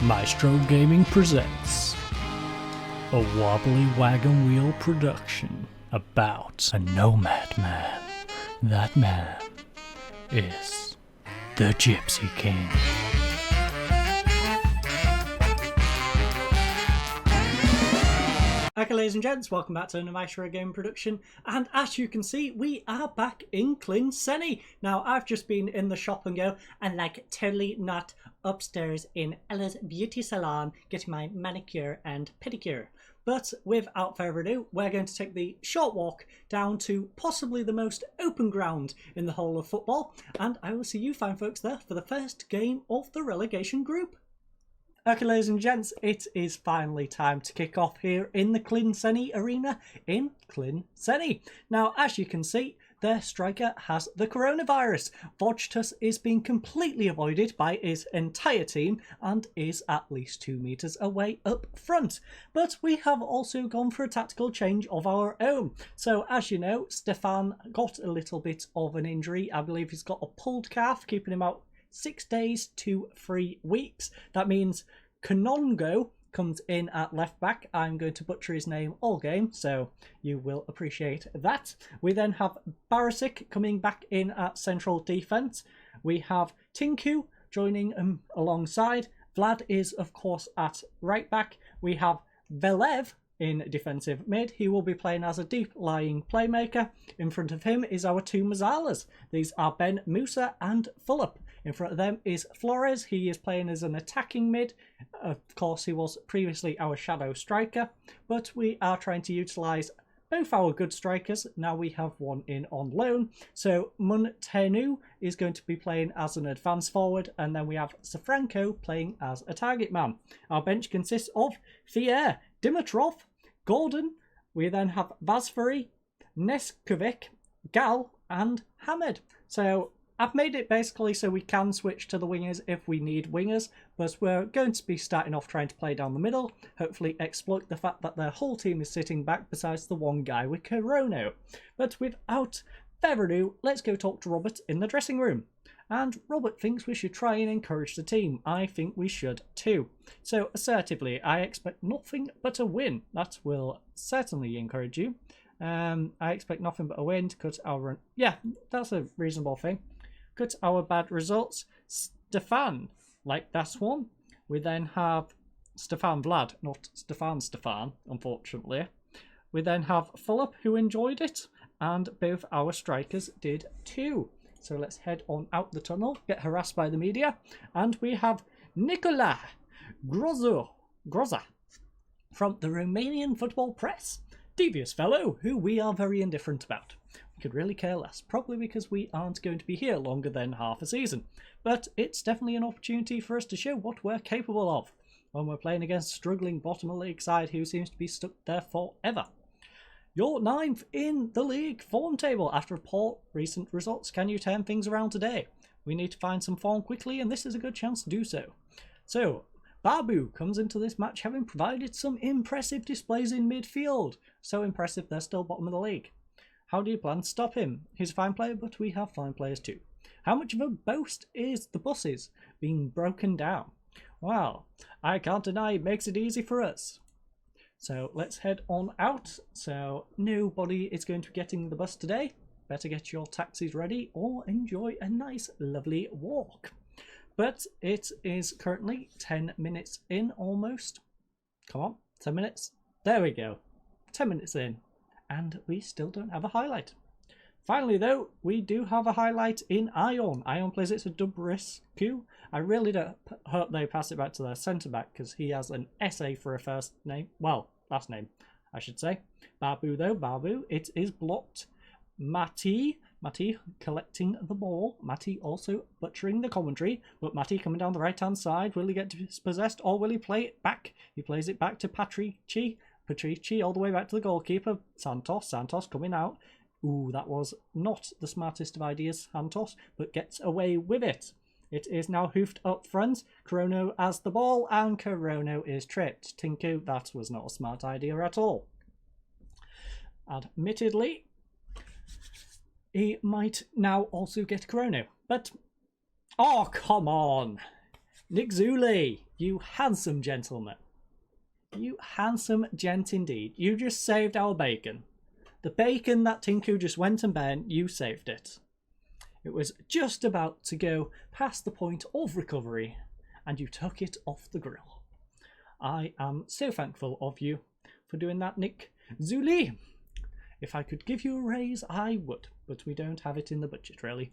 Maestro Gaming presents a wobbly wagon wheel production about a nomad man. That man is the Gypsy King. Okay, ladies and gents, welcome back to a Maestro Game production, and as you can see, we are back in Clinceni. Now, I've just been in the shop and go, and like totally not upstairs in Ella's beauty salon getting my manicure and pedicure. But without further ado, we're going to take the short walk down to possibly the most open ground in the whole of football, and I will see you fine folks there for the first game of the relegation group. Okay, ladies and gents, it is finally time to kick off here in the Clinceni arena in Clinceni. Now, as you can see, their striker has the coronavirus. Vojtus is being completely avoided by his entire team and is at least 2 meters away up front. But we have also gone for a tactical change of our own. So, as you know, Stefan got a little bit of an injury. I believe he's got a pulled calf, keeping him out 6 days to 3 weeks. That means Kanongo comes in at left back. I'm going to butcher his name all game, so you will appreciate that. We then have Barisic coming back in at central defence. We have Tinku joining alongside. Vlad is, of course, at right back. We have Velev in defensive mid. He will be playing as a deep-lying playmaker. In front of him is our two Mazzalas. These are Ben Musa and Fulop. In front of them is Flores. He is playing as an attacking mid. Of course, he was previously our shadow striker, but we are trying to utilise both our good strikers. Now we have one in on loan. So Muntenu is going to be playing as an advance forward, and then we have Safranco playing as a target man. Our bench consists of Fier, Dimitrov, Gordon. We then have Vasfari, Neskovic, Gal, and Hamed. So I've made it basically so we can switch to the wingers if we need wingers, but we're going to be starting off trying to play down the middle, hopefully exploit the fact that their whole team is sitting back besides the one guy with Corona. But without further ado, let's go talk to Robert in the dressing room. And Robert thinks we should try and encourage the team. I think we should too. So assertively, I expect nothing but a win. That will certainly encourage you. I expect nothing but a win to cut our run. Yeah, that's a reasonable thing. Cut our bad results. Stefan, like that one. We then have Stefan Vlad, not Stefan, unfortunately. We then have Fulop, who enjoyed it, and both our strikers did too. So let's head on out the tunnel, get harassed by the media, and we have Nicola Groza from the Romanian Football Press. Devious fellow, who we are very indifferent about. We could really care less, probably because we aren't going to be here longer than half a season. But it's definitely an opportunity for us to show what we're capable of when we're playing against a struggling bottom of the league side who seems to be stuck there forever. You're 9th in the league form table after poor recent results. Can you turn things around today? We need to find some form quickly, and this is a good chance to do so. So, Babu comes into this match having provided some impressive displays in midfield. So impressive, they're still bottom of the league. How do you plan to stop him? He's a fine player, but we have fine players too. How much of a boast is the buses being broken down? Well, I can't deny it makes it easy for us. So let's head on out. So nobody is going to be getting the bus today. Better get your taxis ready or enjoy a nice, lovely walk. But it is currently 10 minutes in almost. Come on, 10 minutes. There we go. 10 minutes in. And we still don't have a highlight. Finally, though, we do have a highlight in Ion. Ion plays it to Dubriscu. I really don't hope they pass it back to their centre-back because he has an SA for a first name. Well, last name, I should say. Babu, though. Babu. It is blocked. Mati collecting the ball. Mati also butchering the commentary. But Mati coming down the right-hand side. Will he get dispossessed or will he play it back? He plays it back to Patrici all the way back to the goalkeeper. Santos coming out. Ooh, that was not the smartest of ideas, Santos, but gets away with it. It is now hoofed up front. Corono has the ball, and Corono is tripped. Tinku, that was not a smart idea at all. Admittedly, he might now also get Corono, but... Oh, come on! Nick Zuli, you handsome gentleman. You handsome gent indeed. You just saved our bacon. The bacon that Tinku just went and burned, you saved it. It was just about to go past the point of recovery, and you took it off the grill. I am so thankful of you for doing that, Nick Zuli. If I could give you a raise, I would, but we don't have it in the budget, really.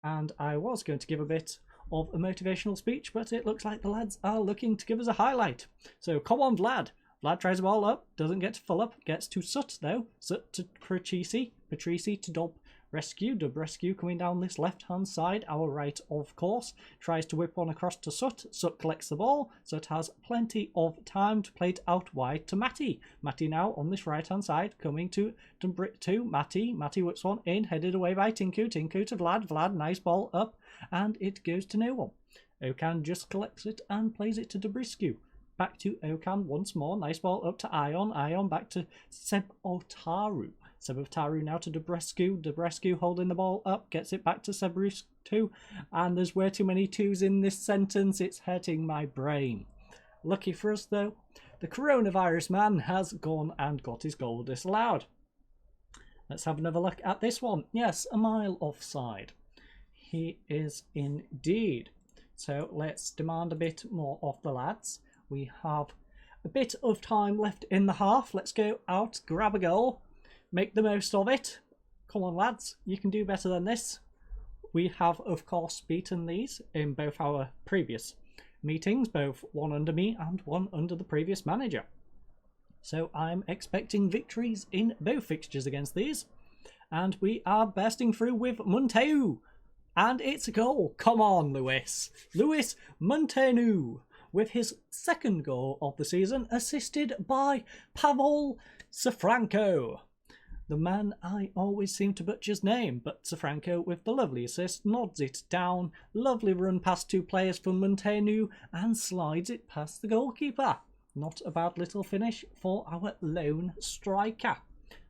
And I was going to give a bit of a motivational speech, but it looks like the lads are looking to give us a highlight. So come on, Vlad. Vlad tries the ball up, doesn't get to full up, gets to Sut though. Sut to Patrici to Dub rescue coming down this left-hand side, our right of course. Tries to whip one across to Sut. Sut collects the ball. Sut has plenty of time to play it out wide to Matty. Matty now on this right-hand side, coming to Matty. Matty whips one in, headed away by Tinku. Tinku to Vlad. Vlad, nice ball up, and it goes to no one. Okan just collects it and plays it to Dubrescu. Back to Okan once more. Nice ball up to Ion. Ion back to Seb Otaru. Seb Otaru now to Dubrescu. Dubrescu holding the ball up. Gets it back to Sebrescu. And there's way too many twos in this sentence. It's hurting my brain. Lucky for us though, the coronavirus man has gone and got his goal disallowed. Let's have another look at this one. Yes, a mile offside. He is indeed. So let's demand a bit more of the lads. We have a bit of time left in the half. Let's go out, grab a goal, make the most of it. Come on, lads, you can do better than this. We have, of course, beaten these in both our previous meetings, both one under me and one under the previous manager. So I'm expecting victories in both fixtures against these. And we are bursting through with Monteu. And it's a goal. Come on, Luis. Luis Monteu, with his second goal of the season, assisted by Pavel Safranco. The man I always seem to butcher his name, but Safranco with the lovely assist nods it down. Lovely run past two players from Monteu and slides it past the goalkeeper. Not a bad little finish for our lone striker.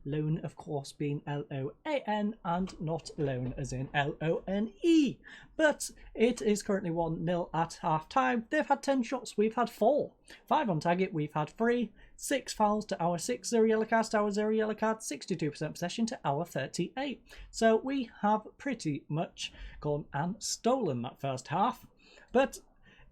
Lone, of course, being L-O-A-N and not lone as in L-O-N-E. But it is currently 1-0 at half-time. They've had 10 shots, we've had 4. 5 on target, we've had 3. 6 fouls to our 6, 0 yellow cards to our 0 yellow card, 62% possession to our 38. So we have pretty much gone and stolen that first half. But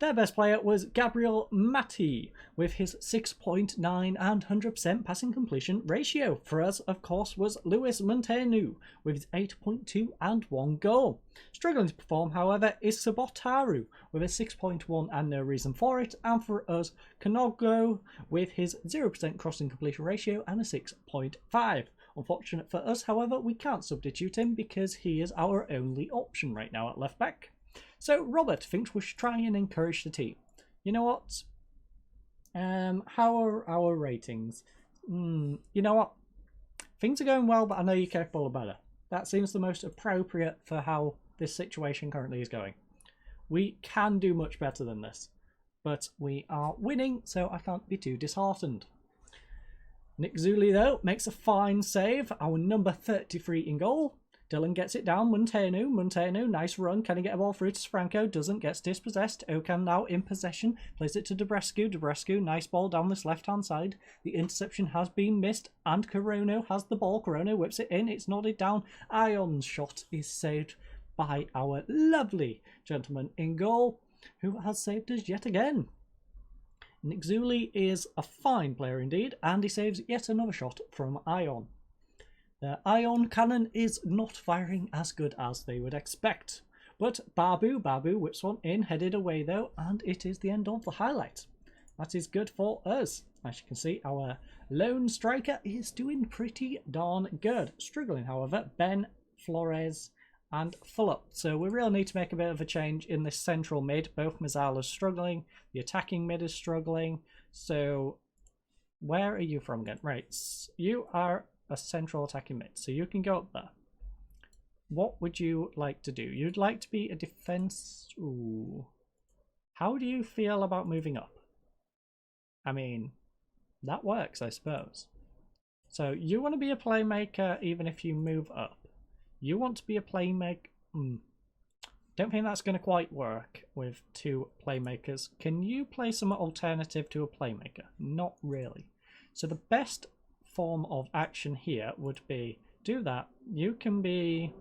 their best player was Gabriel Matti with his 6.9 and 100% passing completion ratio. For us, of course, was Luis Monteu with his 8.2 and 1 goal. Struggling to perform, however, is Sabotaru with a 6.1 and no reason for it. And for us, Kanogo with his 0% crossing completion ratio and a 6.5. Unfortunate for us, however, we can't substitute him because he is our only option right now at left back. So Robert thinks we should try and encourage the team. You know what? How are our ratings? You know what? Things are going well, but I know you're capable of better. That seems the most appropriate for how this situation currently is going. We can do much better than this, but we are winning, so I can't be too disheartened. Nick Zuli, though, makes a fine save. Our number 33 in goal. Dylan gets it down. Monteu, nice run. Can he get a ball through to Franco? Doesn't, gets dispossessed. Okan now in possession. Plays it to Dubrescu. Nice ball down this left-hand side. The interception has been missed, and Corono has the ball. Corono whips it in. It's nodded down. Ion's shot is saved by our lovely gentleman in goal, who has saved us yet again. Nick Zuli is a fine player indeed, and he saves yet another shot from Ion. The Ion cannon is not firing as good as they would expect. But Babu whips one in, headed away though, and it is the end of the highlight. That is good for us. As you can see, our lone striker is doing pretty darn good. Struggling, however, Ben, Flores, and Fulop. So we really need to make a bit of a change in this central mid. Both Mazala's struggling, the attacking mid is struggling. So where are you from again? Right, you are a central attacking mid, so you can go up there. What would you like to do? You'd like to be a defense. Ooh. How do you feel about moving up? I mean, that works, I suppose. So you want to be a playmaker even if you move up. You want to be a playmaker. Don't think that's going to quite work with two playmakers. Can you play some alternative to a playmaker? Not really. So the best form of action here would be do that. You can be...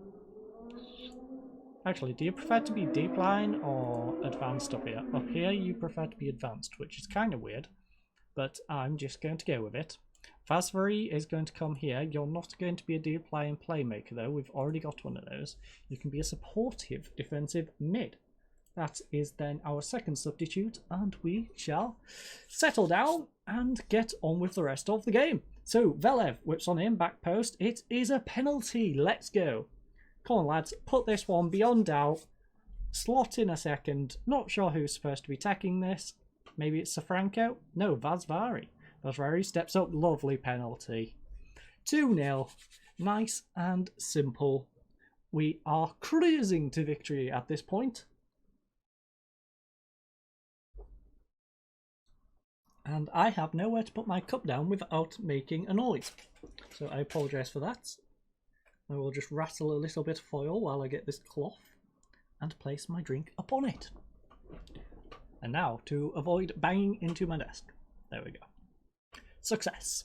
Actually, do you prefer to be deep line or advanced up here? Up here you prefer to be advanced, which is kind of weird, but I'm just going to go with it. Vasvari is going to come here. You're not going to be a deep line playmaker though. We've already got one of those. You can be a supportive defensive mid. That is then our second substitute, and we shall settle down and get on with the rest of the game. So Velev whips on in, back post. It is a penalty. Let's go. Come on, lads, put this one beyond doubt. Slot in a second. Not sure who's supposed to be tackling this. Maybe it's Safranco? No, Vasvari. Vasvari steps up. Lovely penalty. 2-0. Nice and simple. We are cruising to victory at this point. And I have nowhere to put my cup down without making a noise. So I apologise for that. I will just rattle a little bit of foil while I get this cloth and place my drink upon it. And now, to avoid banging into my desk. There we go. Success.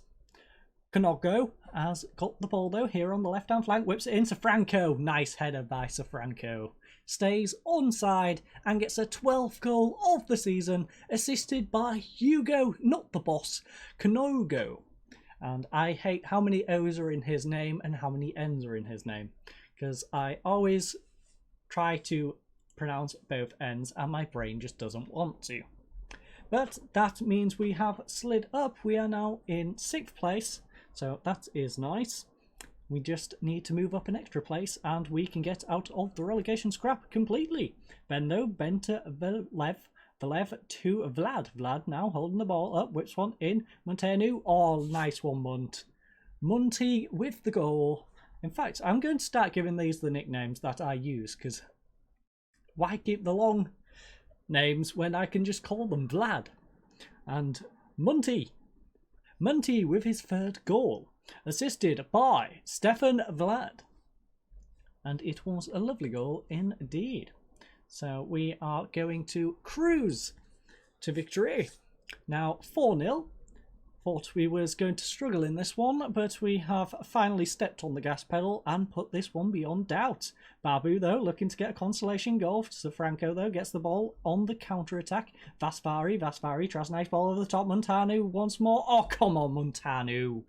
Canogo has got the ball though here on the left-hand flank, whips it into Franco. Nice header by Safranco. Stays onside and gets a 12th goal of the season, assisted by Hugo, not the boss, Canogo. And I hate how many O's are in his name and how many N's are in his name, because I always try to pronounce both N's and my brain just doesn't want to. But that means we have slid up. We are now in 6th place, so that is nice. We just need to move up an extra place and we can get out of the relegation scrap completely. Ben to Velev. Velev to Vlad. Vlad now holding the ball up. Whips one in. Montenu. Oh, nice one, Munt. Munty with the goal. In fact, I'm going to start giving these the nicknames that I use, because why keep the long names when I can just call them Vlad? And Munty. Munty with his 3rd goal. Assisted by Stefan Vlad. And it was a lovely goal indeed. So we are going to cruise to victory. Now 4-0. Thought we was going to struggle in this one, but we have finally stepped on the gas pedal and put this one beyond doubt. Babu though looking to get a consolation goal. Safranco though gets the ball on the counter-attack. Vasvari tries a nice ball over the top. Montanu once more. Oh, come on, Montanu.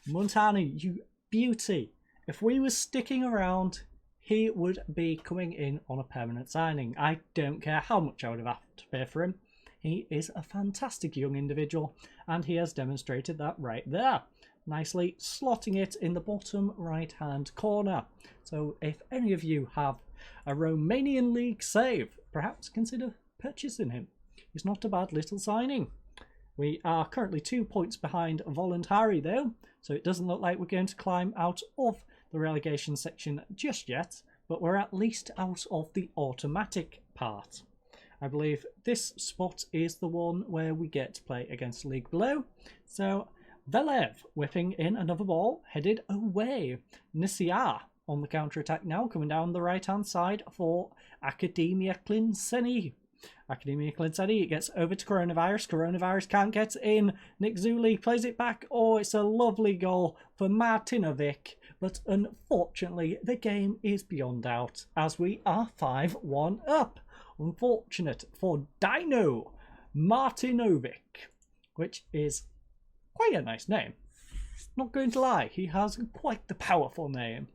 Montanu, you beauty. If we were sticking around, he would be coming in on a permanent signing. I don't care how much I would have had to pay for him. He is a fantastic young individual, and he has demonstrated that right there. Nicely slotting it in the bottom right-hand corner. So if any of you have a Romanian league save, perhaps consider purchasing him. He's not a bad little signing. We are currently 2 points behind Voluntari though, so it doesn't look like we're going to climb out of the relegation section just yet, but we're at least out of the automatic part. I believe this spot is the one where we get to play against the league below. So Velev whipping in another ball, headed away. Nisia on the counter-attack now, coming down the right-hand side for Academia Clinceni. Academia Clinceni, it gets over to Coronavirus. Coronavirus can't get in. Nick Zuli plays it back. Oh, it's a lovely goal for Martinovic. But unfortunately, the game is beyond doubt as we are 5-1 up. Unfortunate for Dino Martinovic, which is quite a nice name. Not going to lie, he has quite the powerful name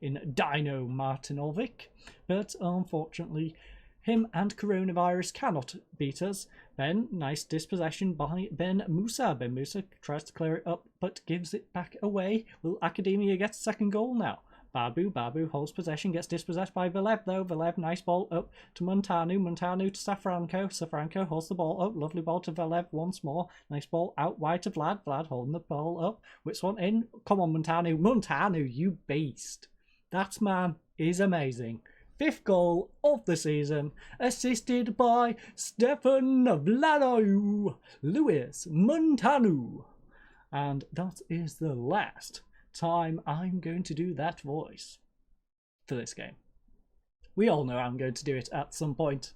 in Dino Martinovic, but unfortunately him and Coronavirus cannot beat us. Then, nice dispossession by Ben Musa. Ben Musa tries to clear it up, but gives it back away. Will Academia get a second goal now? Babu holds possession, gets dispossessed by Velev though. Velev, nice ball up to Montanu. Montanu to Safranco. Safranco holds the ball up. Lovely ball to Velev once more. Nice ball out wide to Vlad. Vlad holding the ball up. Whips one in. Come on, Montanu. Montanu, you beast. That man is amazing. 5th goal of the season, assisted by Stefan Vlado Luis Montanu. And that is the last time I'm going to do that voice for this game. We all know I'm going to do it at some point.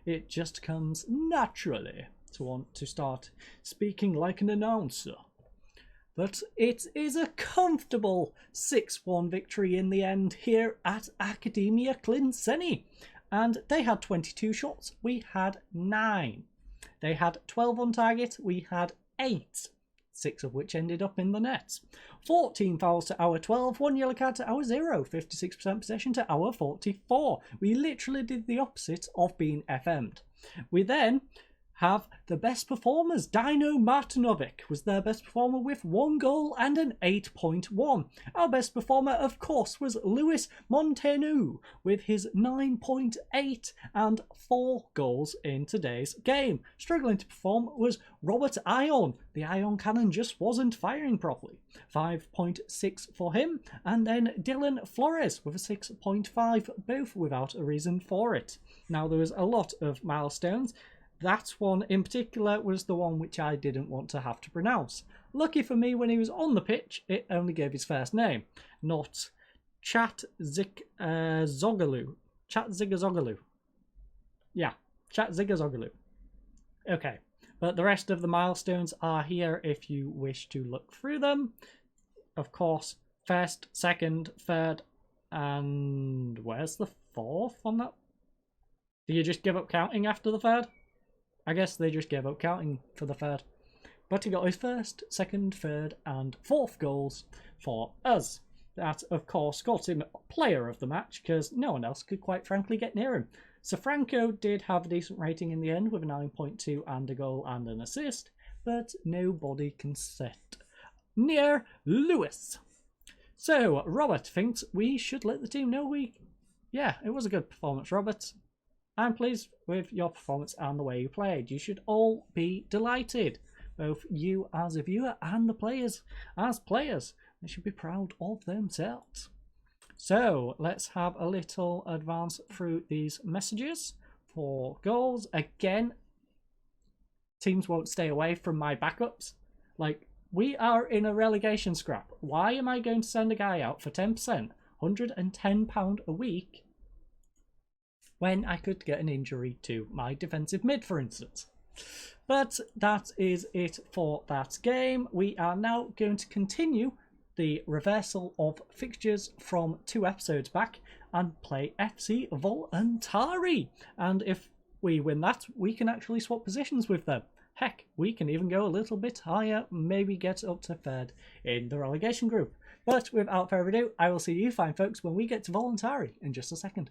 It just comes naturally to want to start speaking like an announcer. But it is a comfortable 6-1 victory in the end here at Academia Clinceni. And they had 22 shots, we had 9. They had 12 on target, we had 8. 6 of which ended up in the net. 14 fouls to our 12, 1 yellow card to our 0, 56% possession to our 44. We literally did the opposite of being FM'd. We then have the best performers. Dino Martinovic was their best performer with 1 goal and an 8.1. Our best performer, of course, was Luis Montenu with his 9.8 and 4 goals in today's game. Struggling to perform was Robert Ion. The Ion cannon just wasn't firing properly. 5.6 for him. And then Dylan Flores with a 6.5, both without a reason for it. Now, there was a lot of milestones. That one in particular was the one which I didn't want to have to pronounce. Lucky for me, when he was on the pitch, it only gave his first name, not Zogalu. Zogalu. Yeah, Zogalu. Okay, but the rest of the milestones are here if you wish to look through them. Of course, first, second, third, and where's the fourth on that? Do you just give up counting after the third? I guess they just gave up counting for the third. But he got his first, second, third, and fourth goals for us. That, of course, got him player of the match, because no one else could quite frankly get near him. So Franco did have a decent rating in the end with a 9.2 and a goal and an assist, but nobody can set near Lewis. So Robert thinks we should let the team know yeah, it was a good performance, Robert. I'm pleased with your performance and the way you played. You should all be delighted. Both you as a viewer and the players as players. They should be proud of themselves. So let's have a little advance through these messages for goals. Again, teams won't stay away from my backups. Like, we are in a relegation scrap. Why am I going to send a guy out for 10%, £110 a week, when I could get an injury to my defensive mid, for instance? But that is it for that game. We are now going to continue the reversal of fixtures from 2 episodes back and play FC Voluntari. And if we win that, we can actually swap positions with them. Heck, we can even go a little bit higher, maybe get up to third in the relegation group. But without further ado, I will see you fine folks when we get to Voluntari in just a second.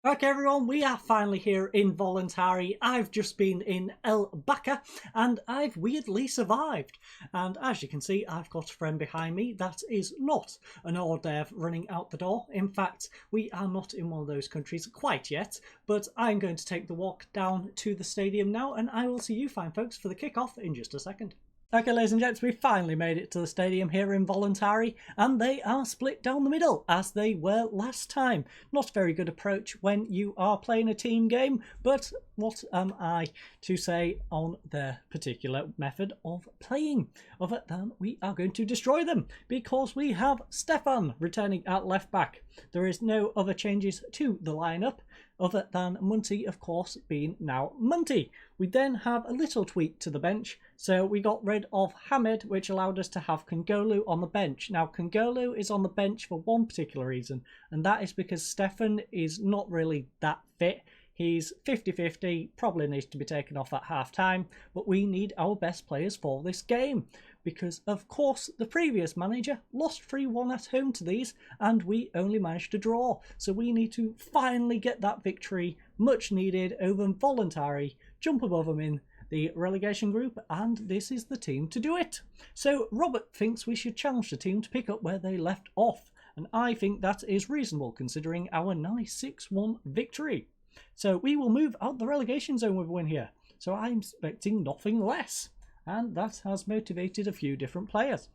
Okay everyone, we are finally here in Voluntari. I've just been in El Baca and I've weirdly survived. And as you can see, I've got a friend behind me that is not an hors d'oeuvre running out the door. In fact, we are not in one of those countries quite yet, but I'm going to take the walk down to the stadium now and I will see you fine folks for the kickoff in just a second. Okay, ladies and gents, we finally made it to the stadium here in Voluntari, and they are split down the middle, as they were last time. Not a very good approach when you are playing a team game, but what am I to say on their particular method of playing, other than we are going to destroy them, because we have Stefan returning at left back. There is no other changes to the lineup, other than Munty, of course, being now Munty. We then have a little tweak to the bench. So we got rid of Hamid, which allowed us to have Kongolu on the bench. Now, Kongolu is on the bench for one particular reason, and that is because Stefan is not really that fit. He's 50-50, probably needs to be taken off at half-time, but we need our best players for this game. Because, of course, the previous manager lost 3-1 at home to these, and we only managed to draw. So we need to finally get that victory, much needed, over Voluntari, jump above them in the relegation group, and this is the team to do it. So Robert thinks we should challenge the team to pick up where they left off, and I think that is reasonable considering our nice 6-1 victory. So we will move out the relegation zone with a win here. So I'm expecting nothing less. And that has motivated a few different players.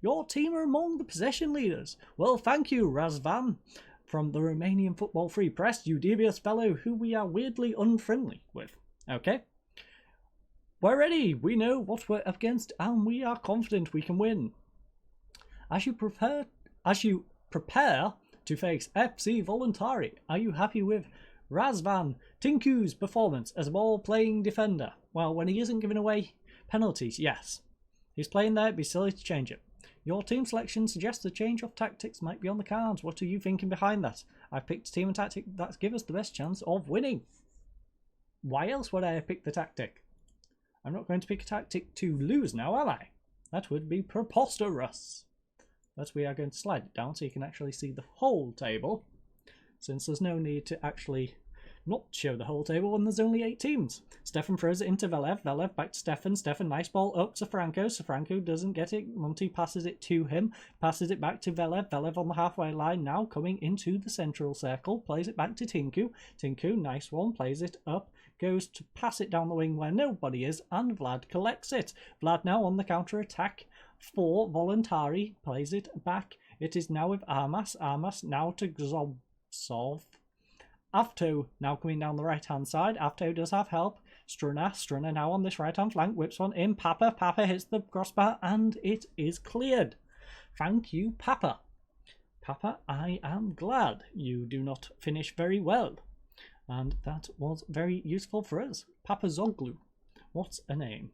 Your team are among the possession leaders. Well, thank you, Razvan, from the Romanian Football Free Press, you devious fellow who we are weirdly unfriendly with. Okay. We're ready. We know what we're up against, and we are confident we can win. As you prepare to face FC Voluntari. Are you happy with Razvan Tinku's performance as a ball-playing defender? Well, when he isn't giving away penalties, yes. He's playing there, it'd be silly to change it. Your team selection suggests a change of tactics might be on the cards. What are you thinking behind that? I've picked a team and tactic that gives us the best chance of winning. Why else would I have picked the tactic? I'm not going to pick a tactic to lose now, am I? That would be preposterous. But we are going to slide it down so you can actually see the whole table, since there's no need to actually not show the whole table when there's only 8 teams. Stefan throws it into Velev. Velev back to Stefan. Stefan, nice ball up to Franco. So Franco doesn't get it. Monty passes it to him. Passes it back to Velev. Velev on the halfway line now, coming into the central circle. Plays it back to Tinku. Tinku, nice one. Plays it up. Goes to pass it down the wing where nobody is. And Vlad collects it. Vlad now on the counter attack for Voluntari. Plays it back. It is now with Armas. Armas now to Gzobsov. Avto now coming down the right hand side. Avto does have help. Struna now on this right hand flank, whips one in. Papa hits the crossbar and it is cleared. Thank you, Papa. Papa, I am glad you do not finish very well, and that was very useful for us. Papa Zoglu, what a name.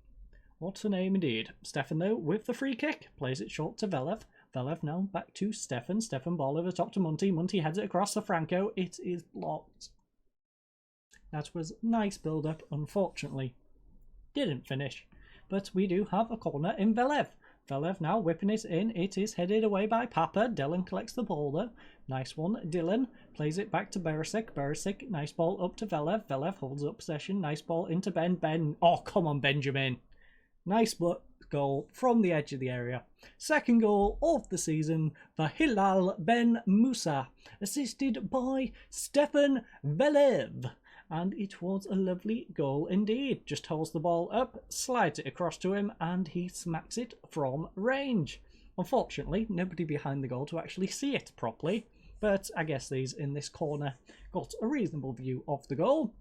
What a name indeed. Stefan though with the free kick, plays it short to Velev. Velev now back to Stefan. Stefan ball over top to Monty. Monty heads it across to Franco. It is blocked. That was nice build up. Unfortunately, didn't finish. But we do have a corner in Velev. Velev now whipping it in. It is headed away by Papa. Dylan collects the ball though. Nice one. Dylan plays it back to Beresic. Beresic, nice ball up to Velev. Velev holds up possession. Nice ball into Ben. Ben. Oh, come on, Benjamin. Nice goal from the edge of the area. Second goal of the season for Hilal Ben Musa, assisted by Stefan Velev. And it was a lovely goal indeed. Just holds the ball up, slides it across to him, and he smacks it from range. Unfortunately, nobody behind the goal to actually see it properly, but I guess these in this corner got a reasonable view of the goal.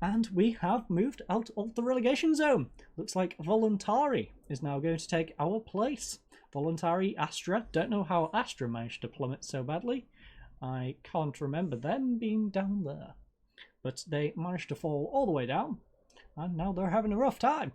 And we have moved out of the relegation zone. Looks like Voluntari is now going to take our place. Voluntari, Astra. Don't know how Astra managed to plummet so badly. I can't remember them being down there. But they managed to fall all the way down. And now they're having a rough time.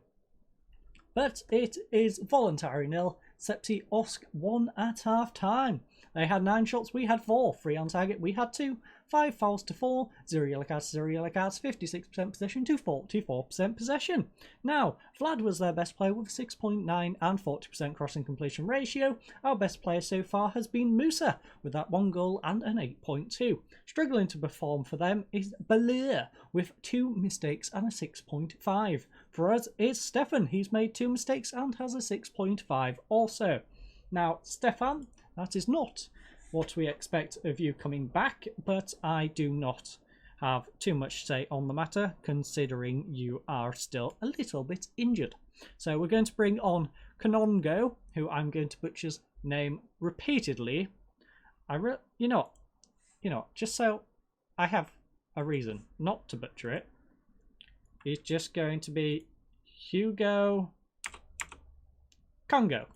But it is Voluntari 0, Septi Osk 1 at half time. They had 9 shots, we had 4. 3 on target, we had 2. 5 fouls to 4. 0 yellow cards, 0 yellow cards. 56% possession to 44% possession. Now, Vlad was their best player with 6.9 and 40% crossing completion ratio. Our best player so far has been Musa with that 1 goal and an 8.2. Struggling to perform for them is Balir with 2 mistakes and a 6.5. For us is Stefan. He's made 2 mistakes and has a 6.5 also. Now, Stefan, that is not what we expect of you coming back, but I do not have too much to say on the matter, considering you are still a little bit injured. So we're going to bring on Kanongo, who I'm going to butcher's name repeatedly. You know, just so I have a reason not to butcher it, it's just going to be Hugo Congo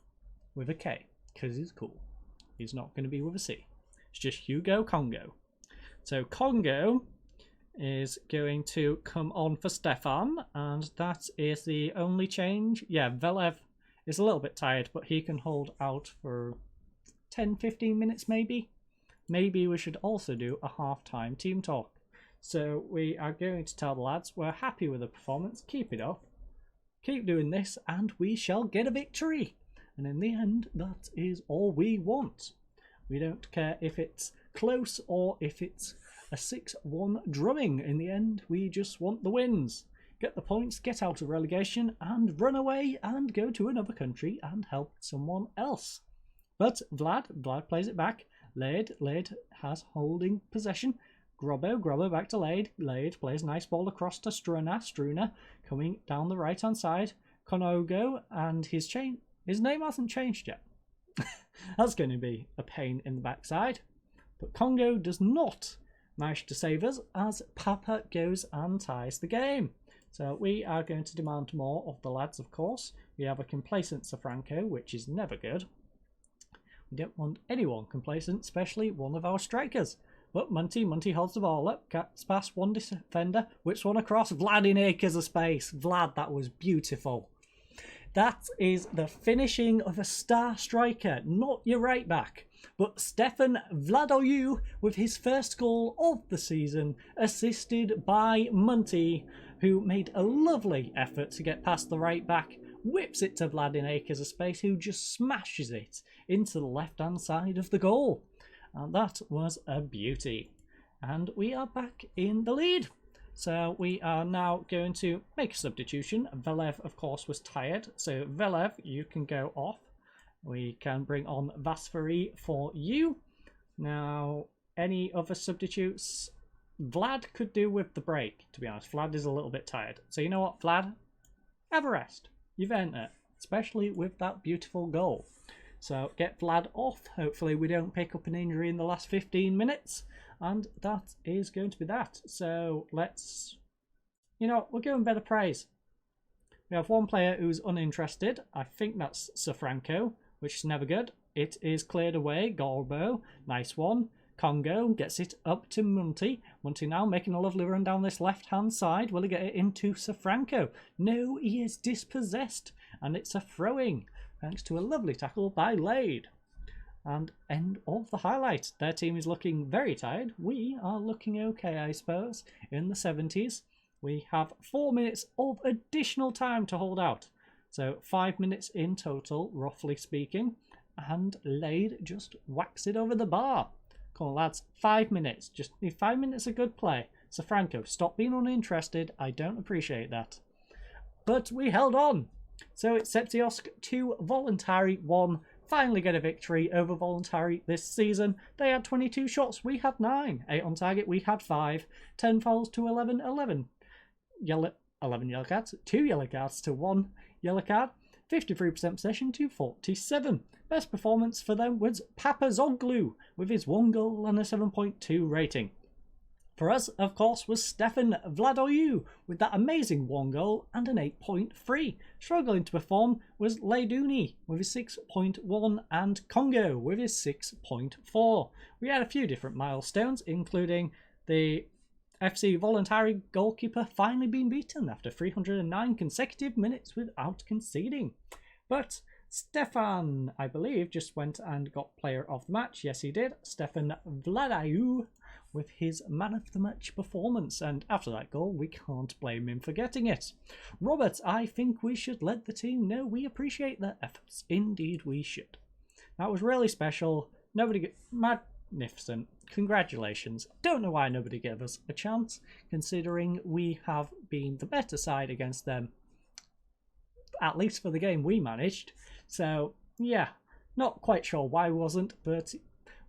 with a K, because he's cool. He's not going to be with a C. It's just Hugo Congo. So Congo is going to come on for Stefan, and that is the only change. Yeah, Velev is a little bit tired, but he can hold out for 10-15 minutes maybe. Maybe we should also do a half-time team talk. So we are going to tell the lads we're happy with the performance, keep it up, keep doing this, and we shall get a victory. And in the end, that is all we want. We don't care if it's close or if it's a 6-1 drumming. In the end, we just want the wins. Get the points, get out of relegation, and run away and go to another country and help someone else. But Vlad plays it back. Lade has holding possession. Grobbo back to Lade. Lade plays nice ball across to Struna coming down the right-hand side. Konogo and his name hasn't changed yet. That's going to be a pain in the backside. But Congo does not manage to save us as Papa goes and ties the game. So we are going to demand more of the lads, of course. We have a complacent Safranco, which is never good. We don't want anyone complacent, especially one of our strikers. But Munty holds the ball up, gets past one defender, whips one across, Vlad in acres of space. Vlad, that was beautiful. That is the finishing of a star striker, not your right back, but Stefan Vladoiu with his first goal of the season, assisted by Munty, who made a lovely effort to get past the right back, whips it to Vlad in acres of space, who just smashes it into the left-hand side of the goal. And that was a beauty. And we are back in the lead. So we are now going to make a substitution. Velev, of course, was tired. So Velev, you can go off. We can bring on Vasfari for you. Now, any other substitutes? Vlad could do with the break, to be honest. Vlad is a little bit tired. So you know what, Vlad? Have a rest. You've earned it. Especially with that beautiful goal. So get Vlad off. Hopefully we don't pick up an injury in the last 15 minutes. And that is going to be that. So let's... You know, we'll give him better praise. We have one player who's uninterested. I think that's Safranco, which is never good. It is cleared away. Gorbo, nice one. Congo gets it up to Munty. Munty now making a lovely run down this left-hand side. Will he get it into Safranco? No, he is dispossessed. And it's a throwing, thanks to a lovely tackle by Lade. And end of the highlight. Their team is looking very tired. We are looking okay, I suppose, in the 70s. We have 4 minutes of additional time to hold out. So 5 minutes in total, roughly speaking. And Lade just whacks it over the bar. Come on, lads. 5 minutes. Just need 5 minutes of good play. So Franco, stop being uninterested. I don't appreciate that. But we held on. So it's Septiosk 2, Voluntari 1. Finally get a victory over Voluntari this season. They had 22 shots. We had 9. 8 on target. We had 5. 10 fouls to 11. 11 yellow cards. 2 yellow cards to 1 yellow card. 53% possession to 47. Best performance for them was Papazoglu with his 1 goal and a 7.2 rating. For us, of course, was Stefan Vladoiu with that amazing 1 goal and an 8.3. Struggling to perform was Leiduni with his 6.1 and Congo with his 6.4. We had a few different milestones, including the FC Voluntari goalkeeper finally being beaten after 309 consecutive minutes without conceding. But Stefan, I believe, just went and got player of the match. Yes, he did. Stefan Vladoiu with his man of the match performance, and after that goal we can't blame him for getting it. Robert, I think we should let the team know we appreciate their efforts. Indeed we should. That was really special. Magnificent. Congratulations. Don't know why nobody gave us a chance, considering we have been the better side against them, at least for the game we managed. So yeah, not quite sure why we wasn't, but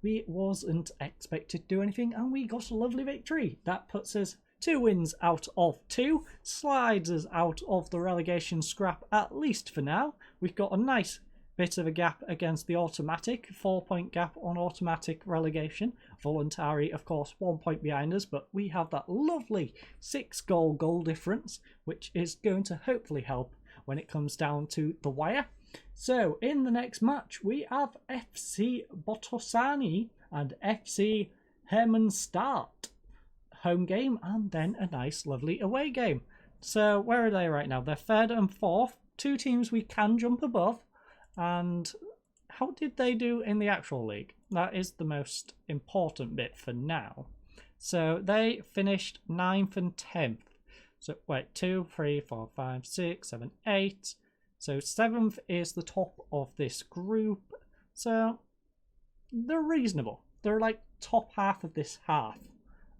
we wasn't expected to do anything, and we got a lovely victory. That puts us 2 wins out of 2, slides us out of the relegation scrap, at least for now. We've got a nice bit of a gap against the automatic, 4-point gap on automatic relegation. Voluntari, of course, 1 point behind us, but we have that lovely 6-goal difference, which is going to hopefully help when it comes down to the wire. So in the next match we have FC Botosani and FC Hermannstadt. Home game and then a nice lovely away game. So where are they right now? They're 3rd and 4th. 2 teams we can jump above. And how did they do in the actual league? That is the most important bit for now. So they finished 9th and 10th. So wait, 2, 3, 4, 5, 6, 7, 8. So 7th is the top of this group. So they're reasonable. They're like top half of this half,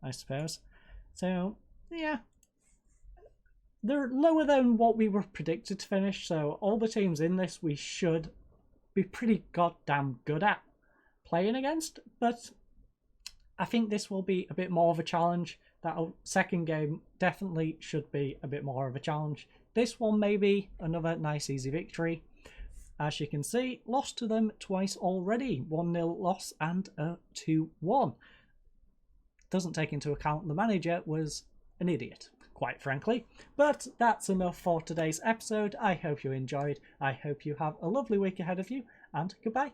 I suppose. So yeah, they're lower than what we were predicted to finish. So all the teams in this we should be pretty goddamn good at playing against. But I think this will be a bit more of a challenge. That second game definitely should be a bit more of a challenge. This one may be another nice easy victory. As you can see, lost to them twice already. 1-0 loss and a 2-1. Doesn't take into account the manager was an idiot, quite frankly. But that's enough for today's episode. I hope you enjoyed. I hope you have a lovely week ahead of you, and goodbye.